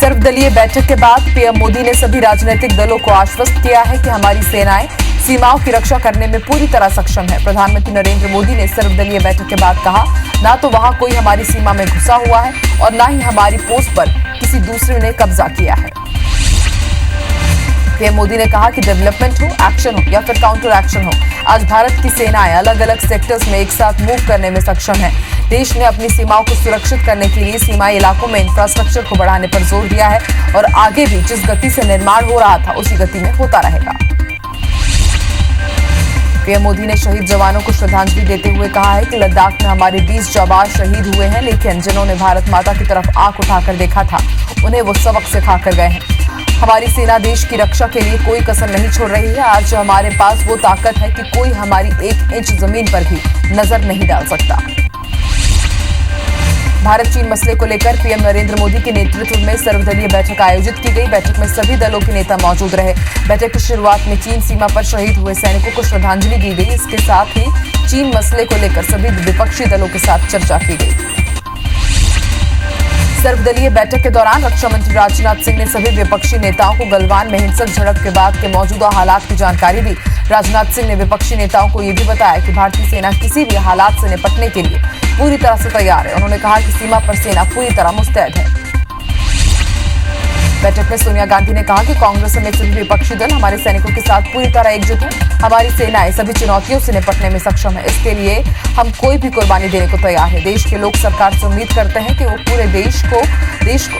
सर्वदलीय बैठक के बाद पीएम मोदी ने सभी राजनीतिक दलों को आश्वस्त किया है कि हमारी सेनाएं सीमाओं की रक्षा करने में पूरी तरह सक्षम है। प्रधानमंत्री नरेंद्र मोदी ने सर्वदलीय बैठक के बाद कहा, ना तो वहां कोई हमारी सीमा में घुसा हुआ है और ना ही हमारी पोस्ट पर किसी दूसरे ने कब्जा किया है। पीएम मोदी ने कहा कि डेवलपमेंट हो, एक्शन हो या फिर काउंटर एक्शन हो, आज भारत की सेनाएं अलग अलग सेक्टर्स में एक साथ मूव करने में सक्षम है। देश ने अपनी सीमाओं को सुरक्षित करने के लिए सीमाई इलाकों में इंफ्रास्ट्रक्चर को बढ़ाने पर जोर दिया है और आगे भी जिस गति से निर्माण हो रहा था उसी गति में होता रहेगा। पीएम मोदी ने शहीद जवानों को श्रद्धांजलि देते हुए कहा है कि लद्दाख में हमारे 20 जाबाज शहीद हुए हैं, लेकिन जिन्होंने भारत माता की तरफ आंख उठाकर देखा था उन्हें वो सबक सिखाकर गए हैं। हमारी सेना देश की रक्षा के लिए कोई कसर नहीं छोड़ रही है। आज हमारे पास वो ताकत है कि कोई हमारी 1 इंच जमीन पर भी नजर नहीं डाल सकता। भारत चीन मसले को लेकर पीएम नरेंद्र मोदी के नेतृत्व में सर्वदलीय बैठक आयोजित की गई। बैठक में सभी दलों के नेता मौजूद रहे। बैठक की शुरुआत में चीन सीमा पर शहीद हुए सैनिकों को श्रद्धांजलि दी गई। इसके साथ ही चीन मसले को लेकर सभी विपक्षी दलों के साथ चर्चा की गई। सर्वदलीय बैठक के दौरान रक्षा मंत्री राजनाथ सिंह ने सभी विपक्षी नेताओं को गलवान में हिंसक झड़प के बाद के मौजूदा हालात की जानकारी दी। राजनाथ सिंह ने विपक्षी नेताओं को यह भी बताया कि भारतीय सेना किसी भी हालात से निपटने के लिए पूरी तरह से तैयार है। उन्होंने कहा कि सीमा पर सेना पूरी तरह मुस्तैद है। बैठक में सोनिया गांधी ने कहा कि कांग्रेस समेत सभी विपक्षी दल हमारे सैनिकों के साथ पूरी तरह एकजुट है। हमारी सेनाएं सभी चुनौतियों से निपटने में सक्षम है। इसके लिए हम कोई भी कुर्बानी देने को तैयार है। देश के लोग सरकार से उम्मीद करते हैं कि वो पूरे देश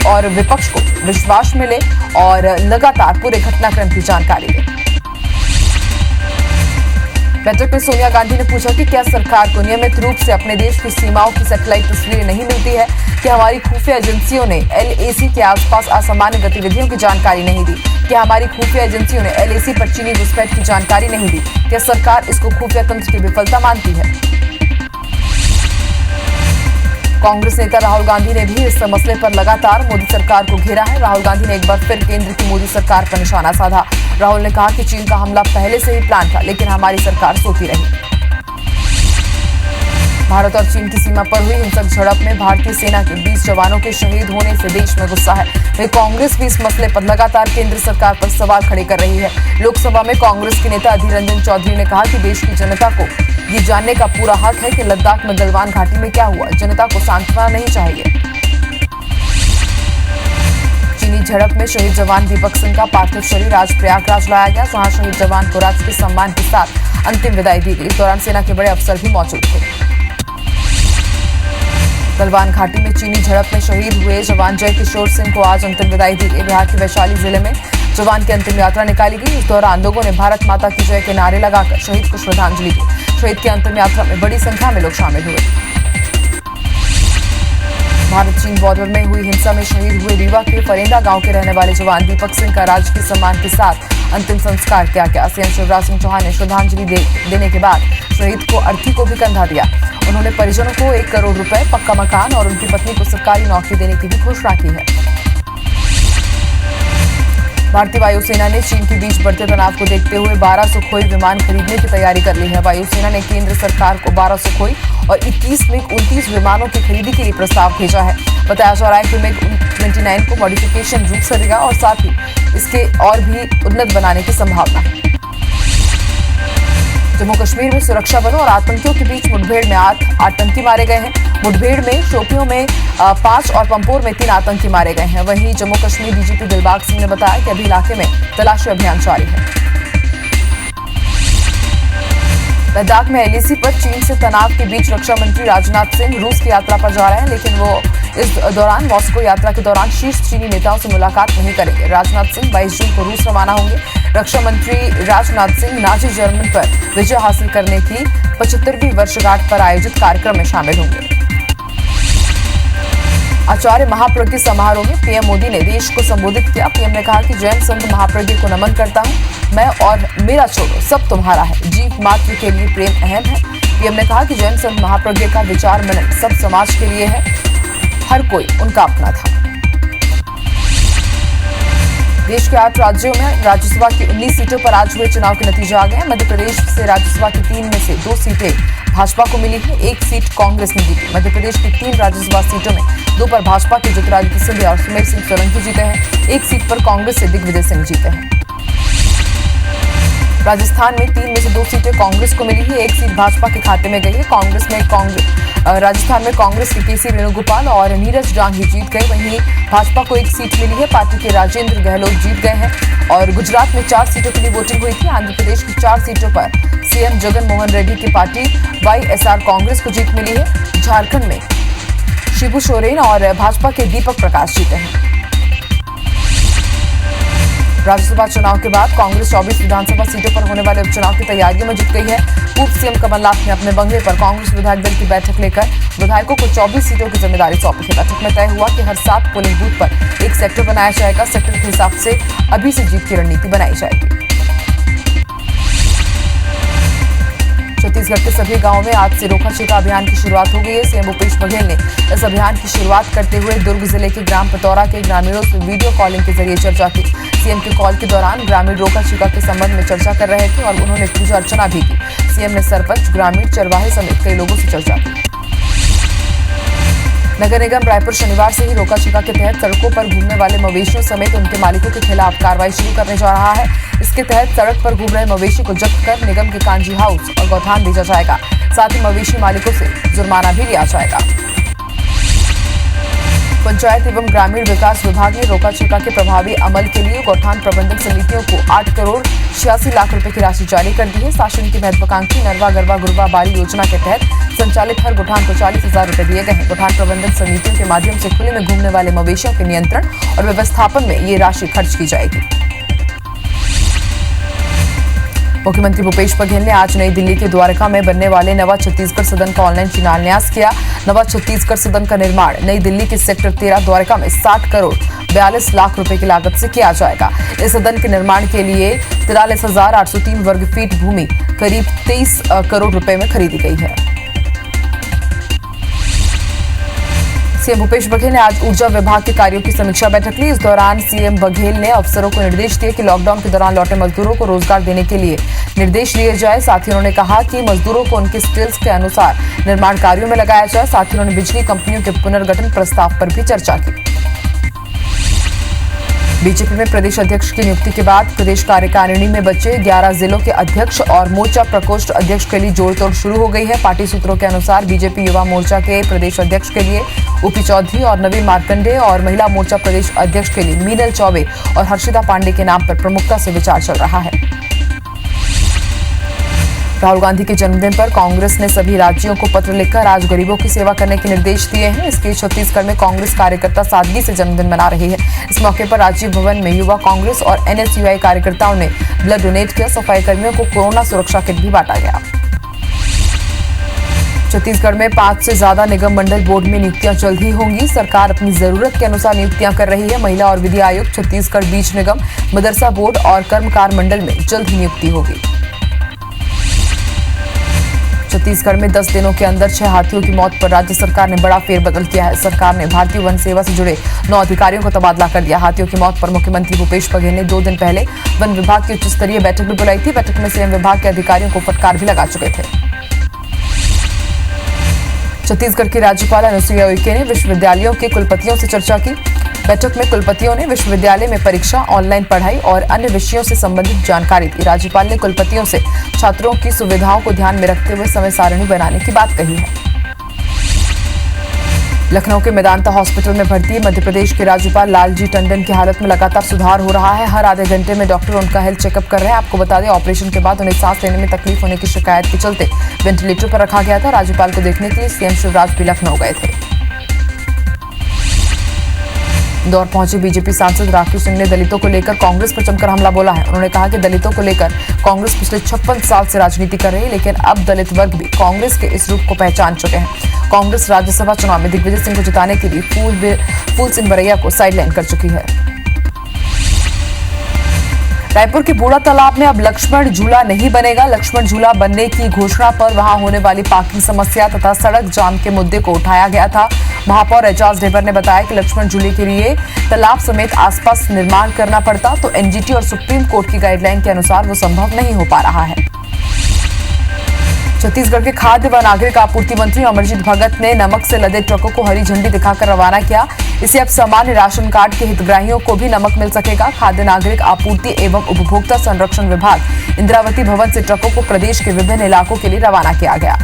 और विपक्ष को विश्वास मिले और लगातार पूरे घटनाक्रम की जानकारी दे। बैठक में सोनिया गांधी ने पूछा कि क्या सरकार को नियमित रूप से अपने देश की सीमाओं की सैटेलाइट तस्वीरें नहीं मिलती है कि हमारी खुफिया एजेंसियों ने LAC के आसपास असामान्य गतिविधियों की जानकारी नहीं दी? क्या हमारी खुफिया एजेंसियों ने LAC पर चीनी घुसपैठ की जानकारी नहीं दी? क्या सरकार इसको खुफिया तंत्र की विफलता मानती है? कांग्रेस नेता राहुल गांधी ने भी इस मसले पर लगातार मोदी सरकार को घेरा है। राहुल गांधी ने एक बार फिर केंद्र की मोदी सरकार पर निशाना साधा। राहुल ने कहा कि चीन का हमला पहले से ही प्लान था, लेकिन हमारी सरकार सोती रही। भारत और चीन की सीमा पर हुई हिंसक झड़प में भारतीय सेना के 20 जवानों के शहीद होने से देश में गुस्सा है। वहीं कांग्रेस भी इस मसले पर लगातार केंद्र सरकार पर सवाल खड़े कर रही है। लोकसभा में कांग्रेस के नेता अधीर रंजन चौधरी ने कहा कि देश की जनता को ये जानने का पूरा हक है कि लद्दाख में गलवान घाटी में क्या हुआ। जनता को सांत्वना नहीं चाहिए। चीनी झड़प में शहीद जवान दीपक सिंह का पार्थिव शरीर आज प्रयागराज लाया गया, जहां शहीद जवान को राजकीय सम्मान के साथ अंतिम विदाई दी गई। इस दौरान सेना के बड़े अफसर भी मौजूद थे। गलवान घाटी में चीनी झड़प में शहीद हुए जवान जय किशोर सिंह को आज अंतिम विदाई दी गई। बिहार के वैशाली जिले में जवान की अंतिम यात्रा निकाली गई। इस दौरान लोगों ने भारत माता की जय के नारे लगाकर शहीद को श्रद्धांजलि दी। शहीद की अंतिम यात्रा में बड़ी संख्या में लोग शामिल हुए। भारत चीन बॉर्डर में हुई हिंसा में शहीद हुए रीवा के फरेंदा गांव के रहने वाले जवान दीपक सिंह का राजकीय सम्मान के साथ अंतिम संस्कार किया गया। सीएम शिवराज सिंह चौहान ने श्रद्धांजलि देने के बाद शहीद को अर्थी को भी कंधा दिया। उन्होंने परिजनों को 1 करोड़ रुपए, पक्का मकान और उनकी पत्नी को सरकारी नौकरी देने की भी घोषणा की है। भारतीय वायुसेना ने चीन के बीच बढ़ते तनाव को देखते हुए 12 सुखोई विमान खरीदने की तैयारी कर ली है। वायुसेना ने केंद्र सरकार को 12 सुखोई और 21 MiG-29 विमानों की खरीदी के लिए प्रस्ताव भेजा है। बताया जा रहा है कि MiG-29 को मॉडिफिकेशन रूप सकेगा और साथ ही इसके और भी उन्नत बनाने की संभावना है। जम्मू कश्मीर में सुरक्षा बलों और आतंकियों के बीच मुठभेड़ में 8 आतंकी मारे गए हैं। मुठभेड़ में शोपियों में 5 और पंपोर में 3 आतंकी मारे गए हैं। वहीं जम्मू कश्मीर डीजीपी दिलबाग सिंह ने बताया कि अभी इलाके में तलाशी अभियान जारी है। लद्दाख में LAC पर चीन से तनाव के बीच रक्षा मंत्री राजनाथ सिंह रूस की यात्रा पर जा रहे हैं, लेकिन वो इस दौरान मॉस्को यात्रा के दौरान शीर्ष चीनी नेताओं से मुलाकात नहीं करेंगे। राजनाथ सिंह 22 जून को रूस रवाना होंगे। रक्षा मंत्री राजनाथ सिंह नाजी जर्मन पर विजय हासिल करने की 75वीं वर्षगांठ पर आयोजित कार्यक्रम में शामिल होंगे। आचार्य महाप्रज्ञ समारोह में पीएम मोदी ने देश को संबोधित किया। पीएम ने कहा कि जैन संत महाप्रज्ञ को नमन करता हूं। मैं और मेरा छोड़ो सब तुम्हारा है। जीव मात्र के लिए प्रेम अहम है। पीएम ने कहा कि जैन संत महाप्रज्ञ का विचार मनन सब समाज के लिए है। हर कोई उनका अपना था। देश के 8 राज्यों में राज्यसभा की 19 सीटों पर आज हुए चुनाव के नतीजे आ गए हैं। मध्य प्रदेश से राज्यसभा की 3 में से 2 सीटें भाजपा को मिली है, 1 सीट कांग्रेस ने जीती। मध्य प्रदेश की 3 राज्यसभा सीटों में 2 पर भाजपा के ज्योतिरादित्य सिंधिया और सुमेर सिंह सोलंकी जीते हैं। 1 सीट पर कांग्रेस से दिग्विजय सिंह जीते हैं। राजस्थान में 3 में से 2 सीटें कांग्रेस को मिली है। 1 सीट भाजपा के खाते में गई है। राजस्थान में कांग्रेस के केसी वेणुगोपाल और नीरज डांगी जीत गए। वहीं भाजपा को 1 सीट मिली है। पार्टी के राजेंद्र गहलोत जीत गए हैं। और गुजरात में 4 सीटों के लिए वोटिंग हुई थी। आंध्र प्रदेश की 4 सीटों पर सीएम जगन मोहन रेड्डी की पार्टी वाईएसआर कांग्रेस को जीत मिली है। झारखंड में शिबू सोरेन और भाजपा के दीपक प्रकाश जीते हैं। राज्यसभा चुनाव के बाद कांग्रेस 24 विधानसभा सीटों पर होने वाले उपचुनाव की तैयारियों में जुट गई है। पूर्व सीएम कमलनाथ ने अपने बंगले पर कांग्रेस विधायक दल की बैठक लेकर विधायकों को 24 सीटों की जिम्मेदारी सौंपी है। बैठक में तय हुआ कि हर 7 पोलिंग बूथ पर 1 सेक्टर बनाया जाएगा। सेक्टर के हिसाब से अभी से जीत की रणनीति बनाई जाएगी। छत्तीसगढ़ के सभी गांवों में आज से रोका छेका अभियान की शुरुआत हो गई है। सीएम भूपेश बघेल ने इस अभियान की शुरुआत करते हुए दुर्ग जिले के ग्राम पतौरा के ग्रामीणों से वीडियो कॉलिंग के जरिए चर्चा की। सीएम के कॉल के दौरान ग्रामीण रोका छेका के संबंध में चर्चा कर रहे थे और उन्होंने पूजा अर्चना भी की। सीएम ने सरपंच, ग्रामीण, चरवाहे समेत कई लोगों से चर्चा की। नगर निगम रायपुर शनिवार से ही रोका छेका के तहत सड़कों पर घूमने वाले मवेशियों समेत उनके मालिकों के खिलाफ कार्रवाई शुरू करने जा रहा है। इसके तहत सड़क पर घूम रहे मवेशी को जब्त कर निगम के कांजी हाउस और गौठान भेजा जाएगा। साथ ही मवेशी मालिकों से जुर्माना भी लिया जाएगा। पंचायत एवं ग्रामीण विकास विभाग ने रोका छेका के प्रभावी अमल के लिए गौठान प्रबंधन समितियों को 8 करोड़ 86 लाख रुपए की राशि जारी कर दी है। शासन की महत्वाकांक्षी नरवा गरवा गुरवा बारी योजना के तहत संचालित हर गौठान को 40,000 रुपए दिए गए हैं। गौठान प्रबंधन समितियों के माध्यम से खुले में घूमने वाले मवेशियों के नियंत्रण और व्यवस्थापन में ये राशि खर्च की जाएगी। मुख्यमंत्री भूपेश बघेल ने आज नई दिल्ली के द्वारका में बनने वाले नवा छत्तीसगढ़ सदन का ऑनलाइन शिलान्यास किया। नवा छत्तीसगढ़ सदन का निर्माण नई दिल्ली के सेक्टर 13 द्वारका में 60 करोड़ 42 लाख रुपए की लागत से किया जाएगा। इस सदन के निर्माण के लिए 43,803 वर्ग फीट भूमि करीब 23 करोड़ रुपए में खरीदी गई है। सीएम भूपेश बघेल ने आज ऊर्जा विभाग के कार्यों की समीक्षा बैठक ली। इस दौरान सीएम बघेल ने अफसरों को निर्देश दिए कि लॉकडाउन के दौरान लौटे मजदूरों को रोजगार देने के लिए निर्देश दिए जाए। साथ ही उन्होंने कहा कि मजदूरों को उनके स्किल्स के अनुसार निर्माण कार्यों में लगाया जाए। साथ ही उन्होंने बिजली कंपनियों के पुनर्गठन प्रस्ताव पर भी चर्चा की। बीजेपी में प्रदेश अध्यक्ष की नियुक्ति के बाद प्रदेश कार्यकारिणी में बचे 11 जिलों के अध्यक्ष और मोर्चा प्रकोष्ठ अध्यक्ष के लिए जोड़तोड़ शुरू हो गई है। पार्टी सूत्रों के अनुसार बीजेपी युवा मोर्चा के प्रदेश अध्यक्ष के लिए ओपी चौधरी और नवीन मार्कंडे और महिला मोर्चा प्रदेश अध्यक्ष के लिए मीनल चौबे और हर्षिता पांडे के नाम पर प्रमुखता से विचार चल रहा है। राहुल गांधी के जन्मदिन पर कांग्रेस ने सभी राज्यों को पत्र लिखकर आज गरीबों की सेवा करने के निर्देश दिए हैं। इसके छत्तीसगढ़ में कांग्रेस कार्यकर्ता सादगी से जन्मदिन मना रही है। इस मौके पर राजीव भवन में युवा कांग्रेस और एनएसयूआई कार्यकर्ताओं ने ब्लड डोनेट किया। सफाई कर्मियों को कोरोना सुरक्षा किट भी बांटा गया। छत्तीसगढ़ में 5 से ज्यादा निगम मंडल बोर्ड में नियुक्तियां जल्द ही होंगी। सरकार अपनी जरूरत के अनुसार नियुक्तियां कर रही है। महिला और विधि आयोग, छत्तीसगढ़ बीज निगम, मदरसा बोर्ड और कर्मकार मंडल में जल्द ही नियुक्ति होगी। छत्तीसगढ़ में 10 दिनों के अंदर 6 हाथियों की मौत पर राज्य सरकार ने बड़ा फेरबदल किया है। सरकार ने भारतीय वन सेवा से जुड़े 9 अधिकारियों का तबादला कर दिया। हाथियों की मौत पर मुख्यमंत्री भूपेश बघेल ने 2 दिन पहले वन विभाग की उच्च स्तरीय बैठक भी बुलाई थी। बैठक में सीएम विभाग के अधिकारियों को फटकार भी लगा चुके थे। छत्तीसगढ़ की राज्यपाल अनुसुईया उइके ने विश्वविद्यालयों के कुलपतियों से चर्चा की। बैठक में कुलपतियों ने विश्वविद्यालय में परीक्षा, ऑनलाइन पढ़ाई और अन्य विषयों से संबंधित जानकारी दी। राज्यपाल ने कुलपतियों से छात्रों की सुविधाओं को ध्यान में रखते हुए समय सारणी बनाने की बात कही है। लखनऊ के मेदांता हॉस्पिटल में भर्ती मध्य प्रदेश के राज्यपाल लालजी टंडन की हालत में लगातार सुधार हो रहा है। हर आधे घंटे में डॉक्टर उनका हेल्थ चेकअप कर रहे हैं। आपको बता दें, ऑपरेशन के बाद उन्हें सांस लेने में तकलीफ होने की शिकायत के चलते वेंटिलेटर पर रखा गया था। राज्यपाल को देखने के लिए सीएम शिवराज भी लखनऊ गए थे। इंदौर पहुंचे बीजेपी सांसद राकेश सिंह ने दलितों को लेकर कांग्रेस पर जमकर हमला बोला है। उन्होंने कहा कि दलितों को लेकर कांग्रेस पिछले 56 साल से राजनीति कर रही है, लेकिन अब दलित वर्ग भी कांग्रेस के इस रूप को पहचान चुके हैं। कांग्रेस राज्यसभा चुनाव में दिग्विजय सिंह को जिताने के लिए फूल सिंह बरैया को साइडलाइन कर चुकी है। रायपुर के बूढ़ा तालाब में अब लक्ष्मण झूला नहीं बनेगा। लक्ष्मण झूला बनने की घोषणा पर वहां होने वाली पार्किंग समस्या तथा सड़क जाम के मुद्दे को उठाया गया था। महापौर एजाज ढेबर ने बताया कि लक्ष्मण झूले के लिए तालाब समेत आसपास निर्माण करना पड़ता तो एनजीटी और सुप्रीम कोर्ट की गाइडलाइन के अनुसार वो संभव नहीं हो पा रहा है। छत्तीसगढ़ के खाद्य व नागरिक आपूर्ति मंत्री अमरजीत भगत ने नमक से लदे ट्रकों को हरी झंडी दिखाकर रवाना किया। इससे अब सामान्य राशन कार्ड के हितग्राहियों को भी नमक मिल सकेगा। खाद्य नागरिक आपूर्ति एवं उपभोक्ता संरक्षण विभाग इंद्रावती भवन से ट्रकों को प्रदेश के विभिन्न इलाकों के लिए रवाना किया गया।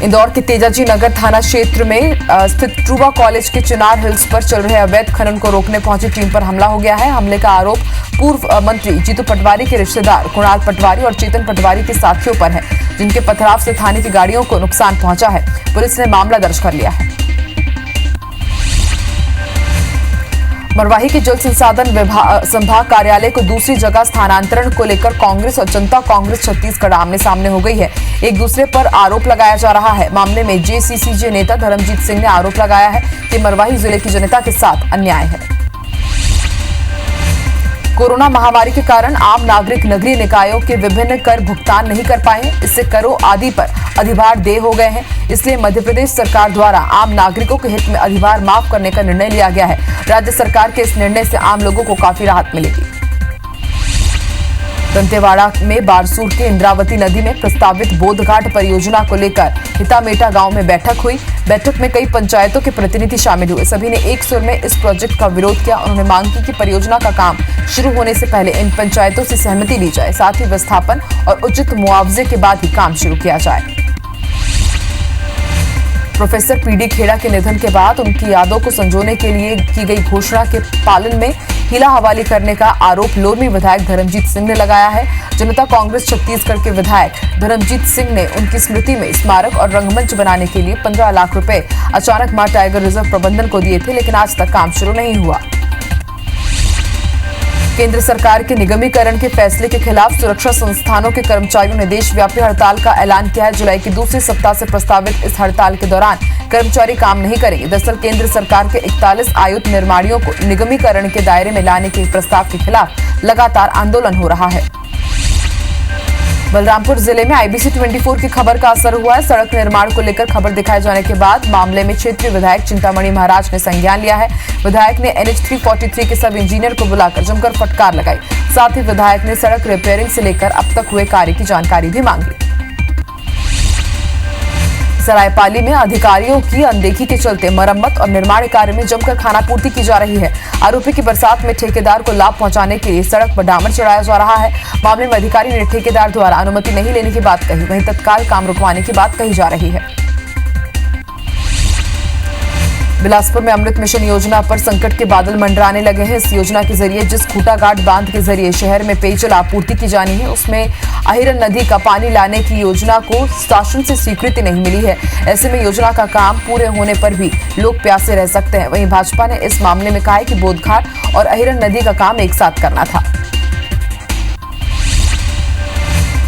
इंदौर के तेजाजी नगर थाना क्षेत्र में स्थित ट्रूबा कॉलेज के चिनार हिल्स पर चल रहे अवैध खनन को रोकने पहुंची टीम पर हमला हो गया है। हमले का आरोप पूर्व मंत्री जीतू पटवारी के रिश्तेदार कुणाल पटवारी और चेतन पटवारी के साथियों पर है, जिनके पथराव से थाने की गाड़ियों को नुकसान पहुंचा है। पुलिस ने मामला दर्ज कर लिया है। मरवाही के जल संसाधन संभाग कार्यालय को दूसरी जगह स्थानांतरण को लेकर कांग्रेस और जनता कांग्रेस छत्तीसगढ़ आमने सामने हो गई है। एक दूसरे पर आरोप लगाया जा रहा है। मामले में जेसीसीजे नेता धर्मजीत सिंह ने आरोप लगाया है कि मरवाही जिले की जनता के साथ अन्याय है। कोरोना महामारी के कारण आम नागरिक नगरीय निकायों के विभिन्न कर भुगतान नहीं कर पाए हैं। इससे करों आदि पर अधिभार देय हो गए हैं। इसलिए मध्य प्रदेश सरकार द्वारा आम नागरिकों के हित में अधिभार माफ करने का निर्णय लिया गया है। राज्य सरकार के इस निर्णय से आम लोगों को काफी राहत मिलेगी। दंतेवाड़ा में बारसूर के इंद्रावती नदी में प्रस्तावित बोधघाट परियोजना को लेकर हितामेटा गांव में बैठक हुई। बैठक में कई पंचायतों के प्रतिनिधि शामिल हुए। सभी ने एक सुर में इस प्रोजेक्ट का विरोध किया। उन्होंने मांग की कि परियोजना का काम शुरू होने से पहले इन पंचायतों से सहमति ली जाए, साथ ही विस्थापन और उचित मुआवजे के बाद ही काम शुरू किया जाए। प्रोफेसर पीडी खेड़ा के निधन के बाद उनकी यादों को संजोने के लिए की गई घोषणा के पालन में हीला हवाली करने का आरोप लोरमी विधायक धर्मजीत सिंह ने लगाया है। जनता कांग्रेस छत्तीसगढ़ के विधायक धर्मजीत सिंह ने उनकी स्मृति में स्मारक और रंगमंच बनाने के लिए 15 लाख रुपए अचानक मां टाइगर रिजर्व प्रबंधन को दिए थे, लेकिन आज तक काम शुरू नहीं हुआ। केंद्र सरकार के निगमीकरण के फैसले के खिलाफ सुरक्षा संस्थानों के कर्मचारियों ने देशव्यापी हड़ताल का ऐलान किया है। जुलाई के दूसरे सप्ताह से प्रस्तावित इस हड़ताल के दौरान कर्मचारी काम नहीं करेंगे। दरअसल केंद्र सरकार के 41 आयुक्त निर्माणियों को निगमीकरण के दायरे में लाने के प्रस्ताव के खिलाफ लगातार आंदोलन हो रहा है। बलरामपुर जिले में IBC 24 की खबर का असर हुआ है। सड़क निर्माण को लेकर खबर दिखाए जाने के बाद मामले में क्षेत्रीय विधायक चिंतामणि महाराज ने संज्ञान लिया है। विधायक ने NH 343 के सब इंजीनियर को बुलाकर जमकर फटकार लगाई। साथ ही विधायक ने सड़क रिपेयरिंग से लेकर अब तक हुए कार्य की जानकारी भी मांगी। सरायपाली में अधिकारियों की अनदेखी के चलते मरम्मत और निर्माण कार्य में जमकर खानापूर्ति की जा रही है। आरोपी की बरसात में ठेकेदार को लाभ पहुंचाने के लिए सड़क पर डामर चढ़ाया जा रहा है। मामले में अधिकारी ने ठेकेदार द्वारा अनुमति नहीं लेने की बात कही, वहीं तत्काल काम रुकवाने की बात कही जा रही है। बिलासपुर में अमृत मिशन योजना पर संकट के बादल मंडराने लगे हैं। इस योजना के जरिए जिस खूंटाघाट बांध के जरिए शहर में पेयजल आपूर्ति की जानी है, उसमें अहिरन नदी का पानी लाने की योजना को शासन से स्वीकृति नहीं मिली है। ऐसे में योजना का काम पूरे होने पर भी लोग प्यासे रह सकते हैं। वहीं भाजपा ने इस मामले में कहा है कि बोधघाट और अहिरन नदी का काम एक साथ करना था।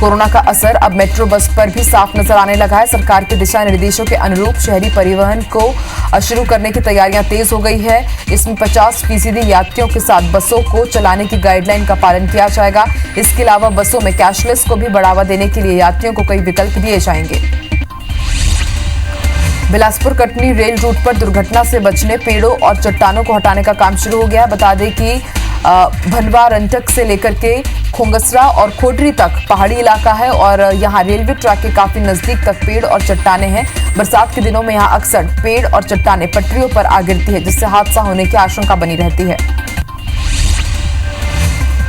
कोरोना का असर अब मेट्रो बस पर भी साफ नजर आने लगा है। सरकार के दिशा निर्देशों के अनुरूप शहरी परिवहन को शुरू करने की तैयारियां तेज हो गई है। इसमें 50% यात्रियों के साथ बसों को चलाने की गाइडलाइन का पालन किया जाएगा। इसके अलावा बसों में कैशलेस को भी बढ़ावा देने के लिए यात्रियों को कई विकल्प दिए जाएंगे। बिलासपुर कटनी रेल रूट पर दुर्घटना से बचने पेड़ों और चट्टानों को हटाने का काम शुरू हो गया है। बता दें कि भनवा रंटक से लेकर के खोंगसरा और खोडरी तक पहाड़ी इलाका है और यहाँ रेलवे ट्रैक के काफी नजदीक तक पेड़ और चट्टाने हैं। बरसात के दिनों में यहाँ अक्सर पेड़ और चट्टाने पटरियों पर आ गिरती है, जिससे हादसा होने की आशंका बनी रहती है।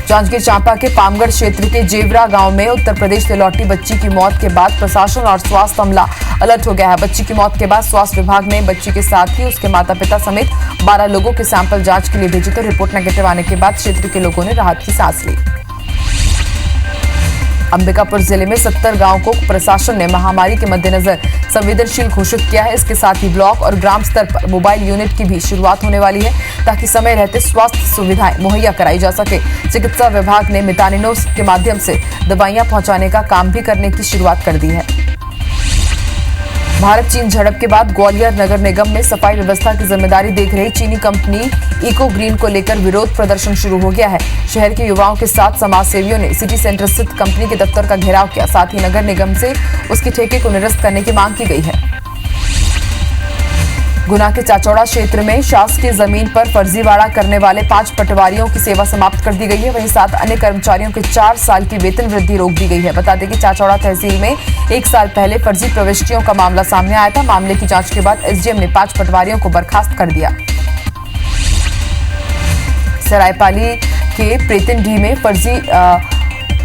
जांजगीर चांपा के पामगढ़ क्षेत्र के जेवरा गांव में उत्तर प्रदेश से लौटी बच्ची की मौत के बाद प्रशासन और स्वास्थ्य अमला अलर्ट हो गया है। बच्ची की मौत के बाद स्वास्थ्य विभाग ने बच्ची के साथ ही उसके माता पिता समेत 12 लोगों के सैंपल जांच के लिए भेजे, तो रिपोर्ट नेगेटिव आने के बाद क्षेत्र के लोगों ने राहत की सांस ली। अंबिकापुर जिले में 70 गांवों को प्रशासन ने महामारी के मद्देनजर संवेदनशील घोषित किया है। इसके साथ ही ब्लॉक और ग्राम स्तर पर मोबाइल यूनिट की भी शुरुआत होने वाली है, ताकि समय रहते स्वास्थ्य सुविधाएं मुहैया कराई जा सके। चिकित्सा विभाग ने मितानिनोस के माध्यम से दवाइयां पहुंचाने का काम भी करने की शुरुआत कर दी है। भारत चीन झड़प के बाद ग्वालियर नगर निगम में सफाई व्यवस्था की जिम्मेदारी देख रही चीनी कंपनी इको ग्रीन को लेकर विरोध प्रदर्शन शुरू हो गया है। शहर के युवाओं के साथ समाज सेवियों ने सिटी सेंटर स्थित कंपनी के दफ्तर का घेराव किया। साथ ही नगर निगम से उसके ठेके को निरस्त करने की मांग की गई है। गुना के चाचौड़ा क्षेत्र में शासकीय जमीन पर फर्जीवाड़ा करने वाले 5 पटवारियों की सेवा समाप्त कर दी गई है। वहीं 7 अन्य कर्मचारियों के 4 साल की वेतन वृद्धि रोक दी गई है। बता दें कि चाचौड़ा तहसील में 1 साल पहले फर्जी प्रविष्टियों का मामला सामने आया था। मामले की जांच के बाद एसडीएम ने 5 पटवारियों को बर्खास्त कर दिया। सरायपाली के प्रेतनडीह में फर्जी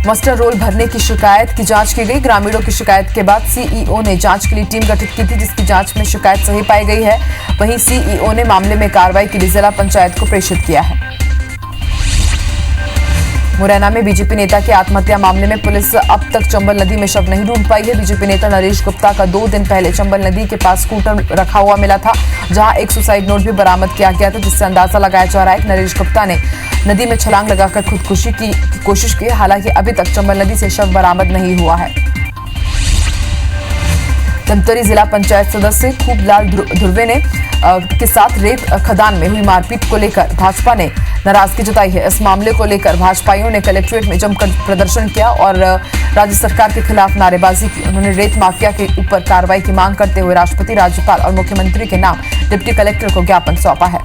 मस्टर रोल भरने की शिकायत की जांच की गई। ग्रामीणों की शिकायत के बाद सीईओ ने जांच के लिए टीम गठित की थी, जिसकी जांच में शिकायत सही पाई गई है। वहीं सीईओ ने मामले में कार्रवाई के लिए जिला पंचायत को प्रेषित किया है। मुरैना में बीजेपी नेता की आत्महत्या मामले में पुलिस अब तक चंबल नदी में शव नहीं ढूंढ पाई है। बीजेपी नेता नरेश गुप्ता का 2 दिन पहले चंबल नदी के पास स्कूटर रखा हुआ मिला था, जहां एक सुसाइड नोट भी बरामद किया गया था, जिससे अंदाजा लगाया जा रहा है कि नरेश गुप्ता ने नदी में छलांग लगाकर खुदकुशी की कोशिश की। हालांकि अभी तक चंबल नदी से शव बरामद नहीं हुआ है। धमतरी जिला पंचायत सदस्य खूबलाल ध्रुवे ने के साथ रेत खदान में हुई मारपीट को लेकर भाजपा ने नाराजगी जताई है। इस मामले को लेकर भाजपाइयों ने कलेक्ट्रेट में जमकर प्रदर्शन किया और राज्य सरकार के खिलाफ नारेबाजी की। उन्होंने रेत माफिया के ऊपर कार्रवाई की मांग करते हुए राष्ट्रपति, राज्यपाल और मुख्यमंत्री के नाम डिप्टी कलेक्टर को ज्ञापन सौंपा है।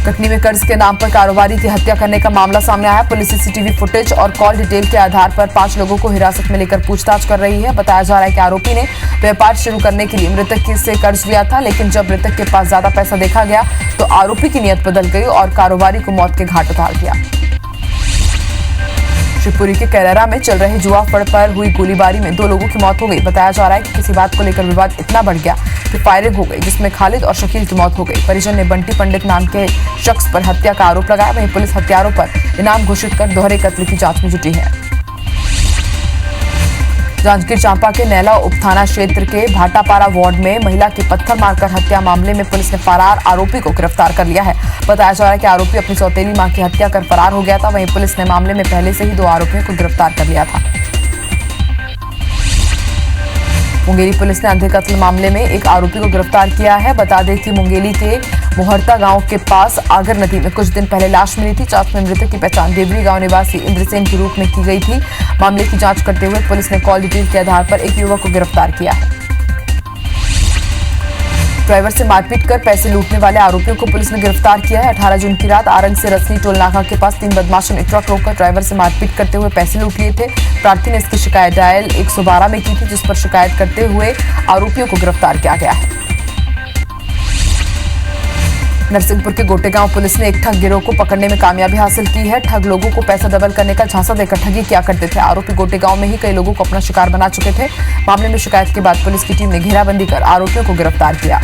कटनी में कर्ज के नाम पर कारोबारी की हत्या करने का मामला सामने आया। पुलिस सीसीटीवी फुटेज और कॉल डिटेल के आधार पर 5 लोगों को हिरासत में लेकर पूछताछ कर रही है। बताया जा रहा है कि आरोपी ने व्यापार शुरू करने के लिए मृतक से कर्ज लिया था, लेकिन जब मृतक के पास ज्यादा पैसा देखा गया तो आरोपी की नीयत बदल गई और कारोबारी को मौत के घाट उतार दिया। शिवपुरी के कैरारा में चल रहे जुआ फड़ पर हुई गोलीबारी में 2 लोगों की मौत हो गई। बताया जा रहा है कि किसी बात को लेकर विवाद इतना बढ़ गया कि फायरिंग हो गई, जिसमें खालिद और शकील की मौत हो गई। परिजन ने बंटी पंडित नाम के शख्स पर हत्या का आरोप लगाया। वहीं पुलिस हत्यारों पर इनाम घोषित कर दोहरे कत्ल की जांच में जुटी है। जांजगीर चांपा के नैला उपथाना क्षेत्र के भाटापारा वार्ड में महिला की पत्थर मारकर हत्या मामले में पुलिस ने फरार आरोपी को गिरफ्तार कर लिया है। बताया जा रहा है कि आरोपी अपनी सौतेली मां की हत्या कर फरार हो गया था। वहीं पुलिस ने मामले में पहले से ही 2 आरोपियों को गिरफ्तार कर लिया था। मुंगेली पुलिस ने अंधे कत्ल मामले में एक आरोपी को गिरफ्तार किया है। बता दें कि मुंगेली के मोहरता गांव के पास आगर नदी में कुछ दिन पहले लाश मिली थी। जांच में मृतक की पहचान देवरी गांव निवासी इंद्रसेन के रूप में की गई थी। मामले की जांच करते हुए पुलिस ने कॉल डिटेल के आधार पर एक युवक को गिरफ्तार किया है। ड्राइवर से मारपीट कर पैसे लूटने वाले आरोपियों को पुलिस ने गिरफ्तार किया है। 18 जून की रात आरंग से रसनी टोल नाका के पास 3 बदमाशों ने ट्रक रोककर ड्राइवर से मारपीट करते हुए पैसे लूट लिए थे। प्रार्थी ने इसकी शिकायत डायल 112 में की थी, जिस पर शिकायत करते हुए आरोपियों को गिरफ्तार किया गया है। नरसिंहपुर के गोटेगांव पुलिस ने एक ठग गिरोह को पकड़ने में कामयाबी हासिल की है। ठग लोगों को पैसा डबल करने का झांसा देकर ठगी किया करते थे। आरोपी गोटेगांव में ही कई लोगों को अपना शिकार बना चुके थे। मामले में शिकायत के बाद पुलिस की टीम ने घेराबंदी कर आरोपियों को गिरफ्तार किया।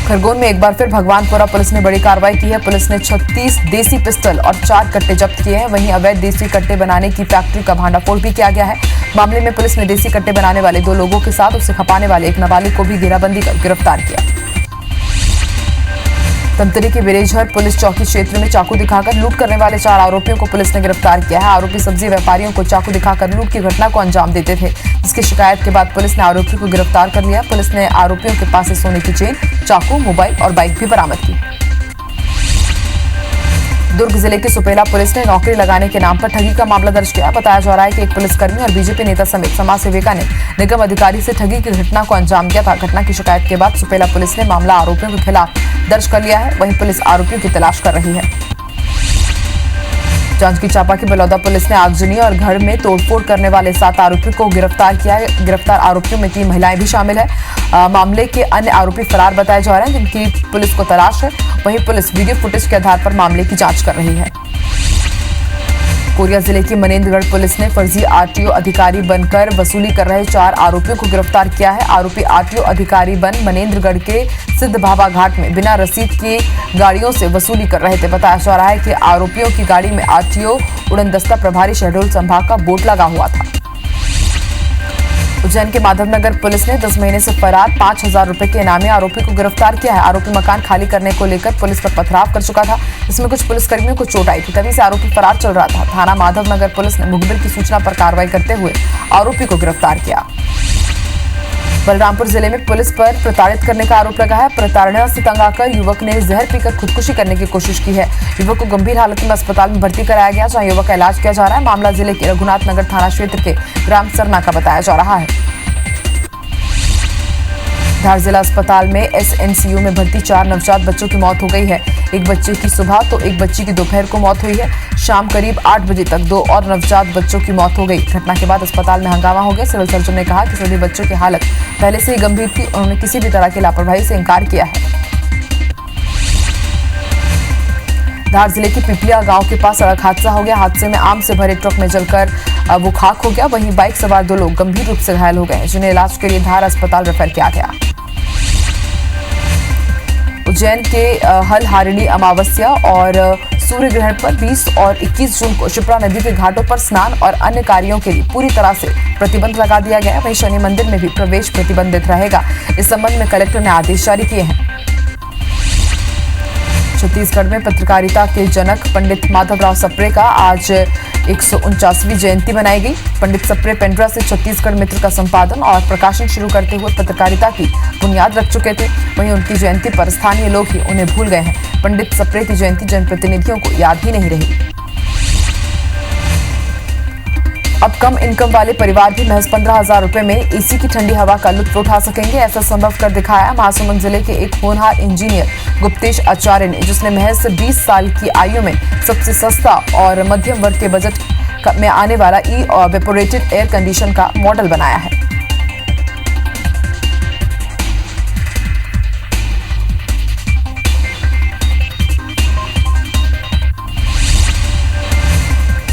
खरगोन में एक बार फिर भगवानपुरा पुलिस ने बड़ी कार्रवाई की है। पुलिस ने 36 देसी पिस्टल और 4 कट्टे जब्त किए हैं। वहीं अवैध देसी कट्टे बनाने की फैक्ट्री का भांडाफोड़ भी किया गया है। मामले में पुलिस ने देसी कट्टे बनाने वाले 2 लोगों के साथ उसे खपाने वाले एक नाबालिग को भी घेराबंदी कर गिरफ्तार किया। धमतरी के बिरेझर पुलिस चौकी क्षेत्र में चाकू दिखाकर लूट करने वाले 4 आरोपियों को पुलिस ने गिरफ्तार किया है। आरोपी सब्जी व्यापारियों को चाकू दिखाकर लूट की घटना को अंजाम देते थे, जिसकी शिकायत के बाद पुलिस ने आरोपियों को गिरफ्तार कर लिया। पुलिस ने आरोपियों के पास से सोने की चेन, चाकू, मोबाइल और बाइक भी बरामद की। दुर्ग जिले की सुपेला पुलिस ने नौकरी लगाने के नाम पर ठगी का मामला दर्ज किया। बताया जा रहा है कि एक पुलिसकर्मी और बीजेपी नेता समेत समाज सेविका ने निगम अधिकारी से ठगी की घटना को अंजाम दिया था। घटना की शिकायत के बाद सुपेला पुलिस ने मामला आरोपियों के खिलाफ दर्ज कर लिया है। वहीं पुलिस आरोपियों की तलाश कर रही है। जांजगीर चांपा की बलौदा पुलिस ने आगजनी और घर में तोड़फोड़ करने वाले 7 आरोपियों को गिरफ्तार किया है। गिरफ्तार आरोपियों में 3 महिलाएं भी शामिल है। मामले के अन्य आरोपी फरार बताए जा रहे हैं, जिनकी पुलिस को तलाश है। वहीं पुलिस वीडियो फुटेज के आधार पर मामले की जांच कर रही है। कोरिया जिले की मनेन्द्रगढ़ पुलिस ने फर्जी आरटीओ अधिकारी बनकर वसूली कर रहे 4 आरोपियों को गिरफ्तार किया है। आरोपी आरटीओ अधिकारी बन मनेन्द्रगढ़ के सिद्ध भाभा घाट में बिना रसीद की गाड़ियों से वसूली कर रहे थे। बताया जा रहा है कि आरोपियों की गाड़ी में आरटीओ उड़नदस्ता प्रभारी शहडोल संभाग का बोर्ड लगा हुआ था। उज्जैन के माधवनगर पुलिस ने 10 महीने से फरार 5,000 रुपए के इनामी आरोपी को गिरफ्तार किया है। आरोपी मकान खाली करने को लेकर पुलिस पर पथराव कर चुका था, जिसमें कुछ पुलिसकर्मियों को चोट आई थी। तभी से आरोपी फरार चल रहा था। थाना माधवनगर पुलिस ने मुखबिर की सूचना पर कार्रवाई करते हुए आरोपी को गिरफ्तार किया। बलरामपुर जिले में पुलिस पर प्रताड़ित करने का आरोप लगा है। प्रताड़ना से तंग आकर युवक ने जहर पीकर खुदकुशी करने की कोशिश की है। युवक को गंभीर हालत में अस्पताल में भर्ती कराया गया, जहां युवक का इलाज किया जा रहा है। मामला जिले के रघुनाथ नगर थाना क्षेत्र के ग्राम सरना का बताया जा रहा है। धार जिला अस्पताल में एसएनसीयू में भर्ती 4 नवजात बच्चों की मौत हो गई है। एक बच्चे की सुबह तो एक बच्ची की दोपहर को मौत हुई है। शाम करीब 8 बजे तक 2 और नवजात बच्चों की मौत हो गई। घटना के बाद अस्पताल में हंगामा हो गया। सिविल सर्जन ने कहा कि सभी बच्चों की हालत पहले से ही गंभीर थी। उन्होंने किसी भी तरह की लापरवाही से इंकार किया है। धार जिले के पिपलिया गांव के पास सड़क हादसा हो गया। हादसे में आम से भरे ट्रक में जलकर वो खाक हो गया। वहीं बाइक सवार 2 लोग गंभीर रूप से घायल हो गए, जिन्हें इलाज के लिए धार अस्पताल रेफर किया गया। उज्जैन के हलहारिणी अमावस्या और सूर्य ग्रहण पर 20 और 21 जून को शिप्रा नदी के घाटों पर स्नान और अन्य कार्यों के लिए पूरी तरह से प्रतिबंध लगा दिया गया है। वहीं शनि मंदिर में भी प्रवेश प्रतिबंधित रहेगा। इस संबंध में कलेक्टर ने आदेश जारी किए हैं। छत्तीसगढ़ में पत्रकारिता के जनक पंडित माधवराव सप्रे का आज 149वीं जयंती मनाई गई। पंडित सप्रे पेंड्रा से छत्तीसगढ़ मित्र का संपादन और प्रकाशन शुरू करते हुए पत्रकारिता की बुनियाद रख चुके थे। वहीं उनकी जयंती पर स्थानीय लोग ही उन्हें भूल गए हैं। पंडित सप्रे की जयंती जनप्रतिनिधियों को याद ही नहीं रही। अब कम इनकम वाले परिवार भी महज 15,000 रुपए में एसी की ठंडी हवा का लुत्फ उठा सकेंगे। ऐसा संभव कर दिखाया महासमुंद जिले के एक होनहार इंजीनियर गुप्तेश आचार्य ने, जिसने महज 20 साल की आयु में सबसे सस्ता और मध्यम वर्ग के बजट में आने वाला इवेपोरेटेड एयर कंडीशन का मॉडल बनाया है।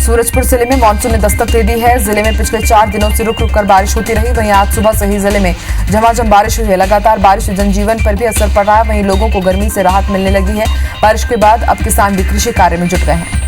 सूरजपुर जिले में मानसून ने दस्तक दे दी है। जिले में पिछले 4 दिनों से रुक रुक कर बारिश होती रही। वहीं आज सुबह से ही जिले में झमाझम बारिश हुई है। लगातार बारिश से जनजीवन पर भी असर पड़ रहा है। वहीं लोगों को गर्मी से राहत मिलने लगी है। बारिश के बाद अब किसान भी कृषि कार्य में जुट गए हैं।